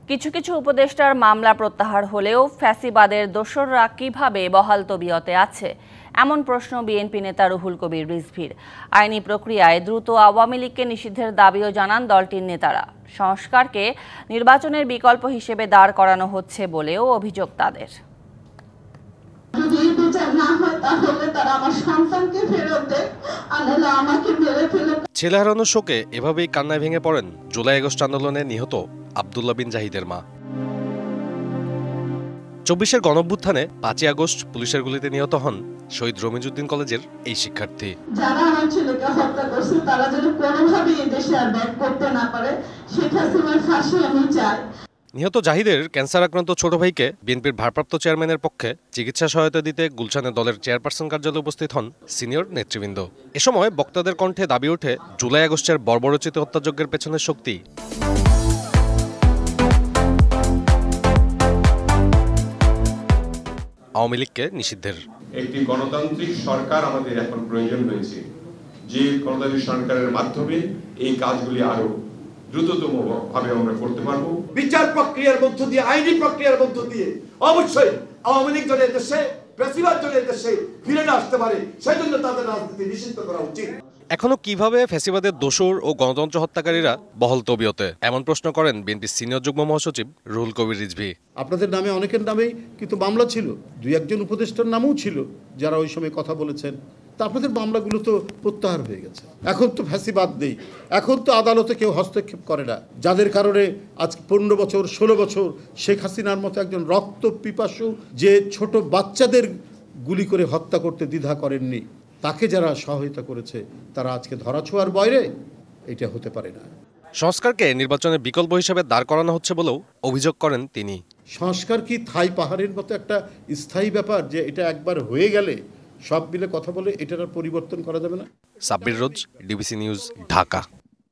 কিছু কিছু উপদেষ্টার মামলা প্রত্যাহার হলেও ফ্যাসিবাদের দোসররা কিভাবে বহাল তবিয়তে আছে, এমন প্রশ্ন বিএনপি নেতা রুহুল কবির রিজভীর। আইনি প্রক্রিয়ায় দ্রুত আওয়ামী লীগকে নিষিদ্ধের দাবিও জানান দলটির নেতারা। সংস্কারকে নির্বাচনের বিকল্প হিসেবে দাঁড় করানো হচ্ছে বলেও অভিযোগ তাদের। ছেলে হারানোর শোকে এভাবেই কান্নায় ভেঙে পড়েন জুলাই আগস্ট আন্দোলনে নিহত আব্দুল্লাহ বিন জাহিদের মা। ২৪-এর গণঅভ্যুত্থানে ৫ই আগস্ট পুলিশের গুলিতে নিহত হন শহীদ রমিজউদ্দিন কলেজের এই শিক্ষার্থী। যারা আমার ছেলেকে হত্যা করছে তারা যেন কোনোভাবেই এই দেশে আর ব্যাক করতে না পারে, শেখ হাসিনার ফাঁসি আমি চাই। নিহত জাহিদের ক্যান্সার আক্রান্ত ছোট ভাইকে বিএনপির ভারপ্রাপ্ত চেয়ারম্যানের পক্ষে চিকিৎসা সহায়তা দিতে গুলশানে দলের চেয়ারপারসন কার্যালয়ে উপস্থিত হন সিনিয়র নেতৃবৃন্দ। এ সময় বক্তাদের কণ্ঠে দাবি ওঠে জুলাই আগস্টের বর্বরোচিত হত্যাযজ্ঞের পেছনের শক্তি আওয়ামী লীগকে নিষিদ্ধের। একটি গণতান্ত্রিক সরকার আমাদের এখন প্রয়োজন হয়েছে, যে গণতান্ত্রিক সরকারের মাধ্যমে এই কাজগুলি আরো দ্রুততম ভাবে আমরা করতে পারবো। বিচার প্রক্রিয়ার মধ্য দিয়ে, আইনি প্রক্রিয়ার মধ্য দিয়ে অবশ্যই আওয়ামী লীগ দলের দেশে, ফ্যাসিবাদ দলের দেশে ফিরে না আসতে পারে, সেজন্য তাদের রাজনীতি নিষিদ্ধ করা উচিত। এখনো কিভাবে ফ্যাসিবাদের দোসর ও গণতন্ত্র হত্যাকারীরা বহাল তবিয়তে, এমন প্রশ্ন করেন বিএনপির সিনিয়র যুগ্ম মহাসচিব রুহুল কবির রিজভী। আপনাদের নামে অনেকের নামেই কিন্তু মামলা ছিল, দুই একজন উপদেষ্টার নামও ছিল যারা ওই সময় কথা বলেছেন। তা আপনাদের মামলাগুলো তো প্রত্যাহার হয়ে গেছে। এখন তো ফ্যাসিবাদ নেই, এখন তো আদালতে কেউ হস্তক্ষেপ করে না, যাদের কারণে আজ 15 বছর 16 বছর শেখ হাসিনার মতো একজন রক্ত পিপাসু, যে ছোট বাচ্চাদের গুলি করে হত্যা করতে দ্বিধা করেননি, তাকে যারা সহায়তা করেছে তারা আজকে ধরাছোঁয়ার বাইরে। এটা হতে পারে না। সংস্কারকে নির্বাচনের বিকল্প হিসেবে দাঁড় করানো হচ্ছে বলেও অভিযোগ করেন তিনি। সংস্কার কি থাই পাহাড়ের মতো একটা স্থায়ী ব্যাপার যে এটা একবার হয়ে গেলে সব মিলে কথা বলে এটার পরিবর্তন করা যাবে না? সাব্বির রোজ, ডিবিসি নিউজ, ঢাকা।